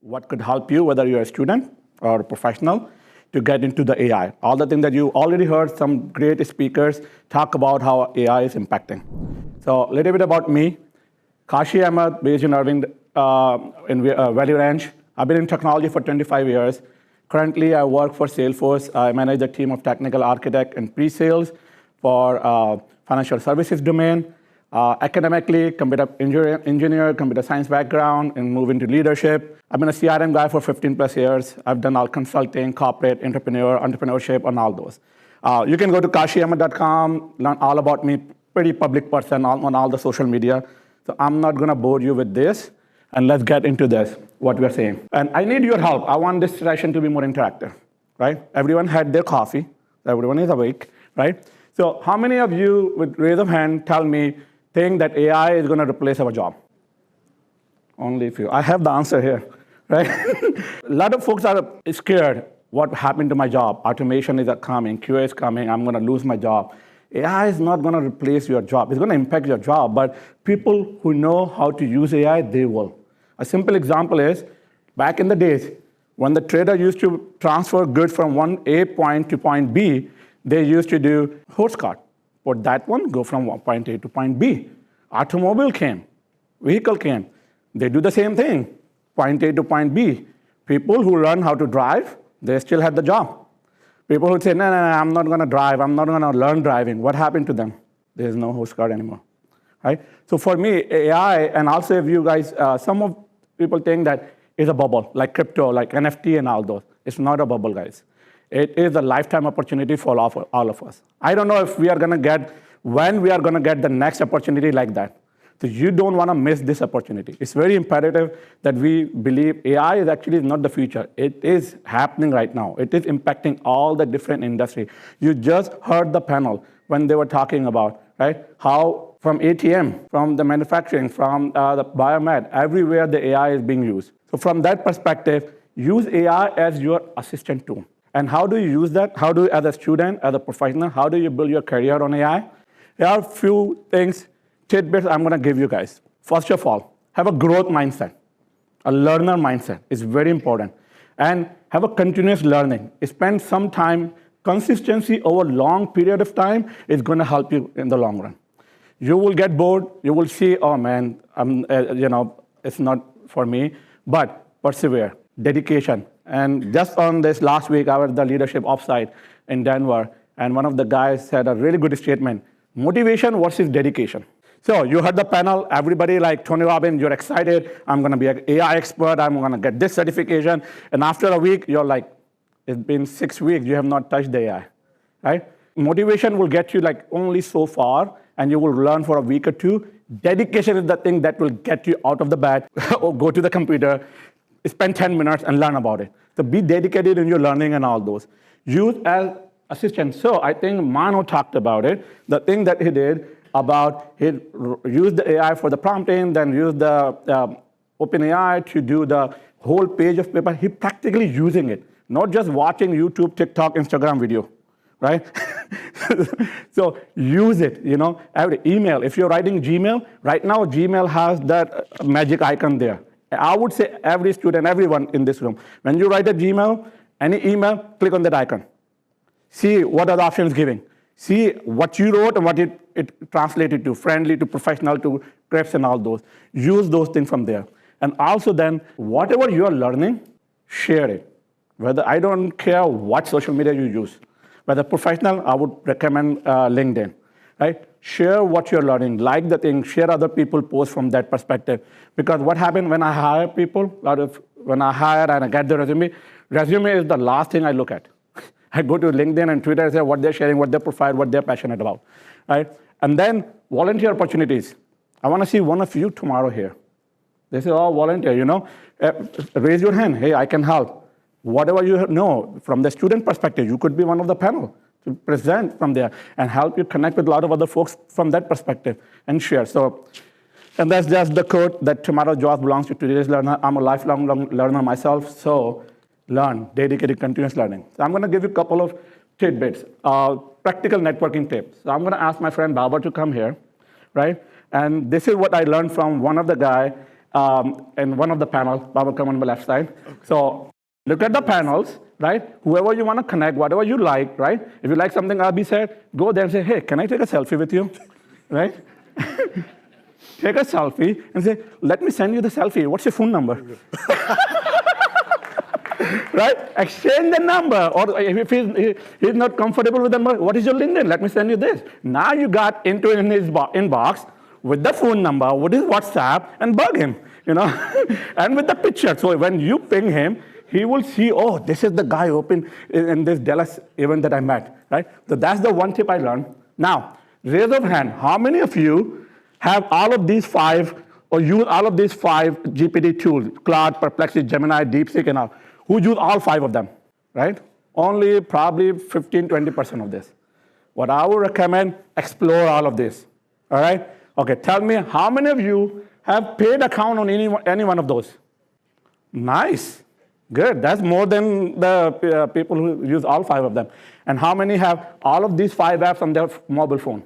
what could help you, whether you're a student or a professional, to get into the AI. All the things that you already heard some great speakers talk about how AI is impacting. So a little bit about me. Kashi Ahmed, based in Irving, in Valley Ranch. I've been in technology for 25 years. Currently, I work for Salesforce. I manage a team of technical architect and pre-sales for financial services domain. Academically, computer engineer, computer science background, and move into leadership. I've been a CRM guy for 15 plus years. I've done all consulting, corporate, entrepreneurship, and all those. You can go to KashiAhmed.com, learn all about me, pretty public person on all the social media. So I'm not gonna bore you with this, and let's get into this, what we're saying. And I need your help. I want this session to be more interactive, right? Everyone had their coffee, everyone is awake, right? So how many of you, with raise of hand, tell me, think that AI is gonna replace our job? Only a few. I have the answer here, right? A lot of folks are scared. What happened to my job? Automation is coming, QA is coming, I'm gonna lose my job. AI is not gonna replace your job. It's gonna impact your job, but people who know how to use AI, they will. A simple example is, back in the days, when the trader used to transfer goods from one A point to point B, they used to do horse cart. For that one, go from point A to point B. Automobile came, vehicle came. They do the same thing, point A to point B. People who learn how to drive, they still had the job. People who say, no, I'm not gonna drive, I'm not gonna learn driving. What happened to them? There's no horse cart anymore, right? So for me, AI, and also if you guys, some of people think that it's a bubble, like crypto, like NFT and all those. It's not a bubble, guys. It is a lifetime opportunity for all of us. I don't know if we are gonna get, when we are gonna get the next opportunity like that. So you don't wanna miss this opportunity. It's very imperative that we believe AI is actually not the future. It is happening right now. It is impacting all the different industries. You just heard the panel when they were talking about, right? How from ATM, from the manufacturing, from the biomed, everywhere the AI is being used. So from that perspective, use AI as your assistant tool. And how do you use that? How do you, as a student, as a professional, how do you build your career on AI? There are a few things, tidbits I'm gonna give you guys. First of all, have a growth mindset. A learner mindset is very important. And have a continuous learning. Spend some time, consistency over a long period of time is gonna help you in the long run. You will get bored, you will see, oh man, it's not for me, but persevere, dedication. And just on this last week, I was at the leadership offsite in Denver, and one of the guys said a really good statement, motivation versus dedication. So you heard the panel, everybody like Tony Robbins, you're excited, I'm gonna be an AI expert, I'm gonna get this certification, and after a week, you're like, it's been 6 weeks, you have not touched the AI, right? Motivation will get you like only so far, and you will learn for a week or two. Dedication is the thing that will get you out of the bed or go to the computer, spend 10 minutes and learn about it. So be dedicated in your learning and all those. Use as assistant. So I think Mano talked about it. The thing that he did about, he used the AI for the prompting, then used the OpenAI to do the whole page of paper. He practically using it, not just watching YouTube, TikTok, Instagram video, right? So use it, every email. If you're writing Gmail, right now Gmail has that magic icon there. I would say every student, everyone in this room, when you write a Gmail, any email, click on that icon. See what are the options giving. See what you wrote and what it translated to, friendly to professional to scripts and all those. Use those things from there. And also then, whatever you're learning, share it. Whether I don't care what social media you use. Whether professional, I would recommend LinkedIn, right? Share what you're learning, like the thing, share other people posts from that perspective. Because what happened when I hire people, when I hire and I get the resume is the last thing I look at. I go to LinkedIn and Twitter and say what they're sharing, what their profile, what they're passionate about, right? And then volunteer opportunities. I wanna see one of you tomorrow here. They say, oh, volunteer, raise your hand, hey, I can help. Whatever you know, from the student perspective, you could be one of the panel to present from there and help you connect with a lot of other folks from that perspective and share. So, and that's just the quote that tomorrow's job belongs to today's learner. I'm a lifelong learner myself, so learn, dedicated, continuous learning. So I'm gonna give you a couple of tidbits, practical networking tips. So I'm gonna ask my friend Baba to come here, right? And this is what I learned from one of the guy, in one of the panels. Bob will come on the left side. So look at the panels, right? Whoever you want to connect, whatever you like, right? If you like something Abhi said, go there and say, hey, can I take a selfie with you, right? Take a selfie and say, let me send you the selfie. What's your phone number? Right? Exchange the number. Or if he's not comfortable with the number, what is your LinkedIn? Let me send you this. Now you got into in his inbox with the phone number, with his WhatsApp, and bug him, and with the picture. So when you ping him, he will see, oh, this is the guy open in this Dallas event that I met, right? So that's the one tip I learned. Now, raise of hand, how many of you have all of these 5 or use all of these 5 GPT tools, Claude, Perplexity, Gemini, DeepSeek, and all? Who use all 5 of them, right? Only probably 15, 20% of this. What I would recommend, explore all of this, all right? Okay, tell me how many of you have paid account on any one of those? Nice, good. That's more than the people who use all 5 of them. And how many have all of these 5 apps on their mobile phone?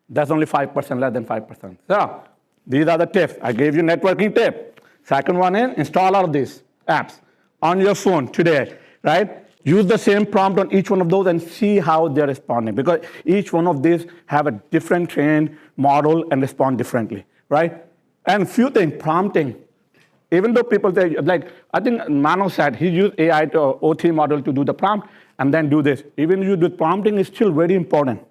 That's only 5%, less than 5%. So these are the tips. I gave you networking tip. Second one is install all of these apps on your phone today, right? Use the same prompt on each one of those and see how they're responding, because each one of these have a different trained model and respond differently, right? And few things, prompting. Even though people say, like, I think Mano said he used AI to OT model to do the prompt and then do this. Even you do prompting is still very important.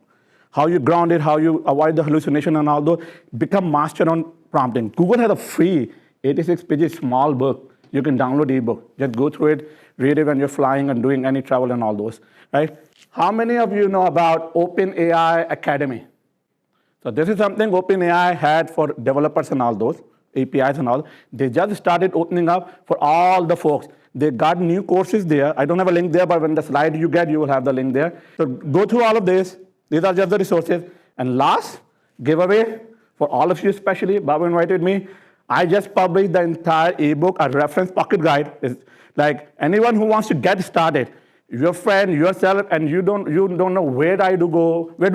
How you ground it, how you avoid the hallucination and all those, become master on prompting. Google has a free 86 pages small book. You can download ebook. Just go through it, read it when you're flying and doing any travel and all those, right? How many of you know about OpenAI Academy? So this is something OpenAI had for developers and all those, APIs and all. They just started opening up for all the folks. They got new courses there. I don't have a link there, but when the slide you get, you will have the link there. So go through all of this. These are just the resources. And last, giveaway for all of you especially, Babu invited me. I just published the entire ebook, a reference pocket guide. It's like anyone who wants to get started, your friend, yourself, and you don't know where do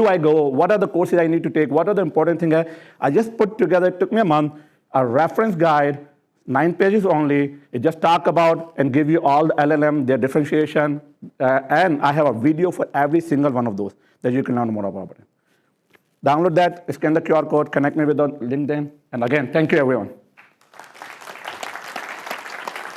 I go, what are the courses I need to take, what are the important things. I just put together, it took me a month, a reference guide, 9 pages only. It just talk about and give you all the LLM, their differentiation, and I have a video for every single one of those that you can learn more about it. Download that, scan the QR code, connect me with on LinkedIn, and again, thank you everyone.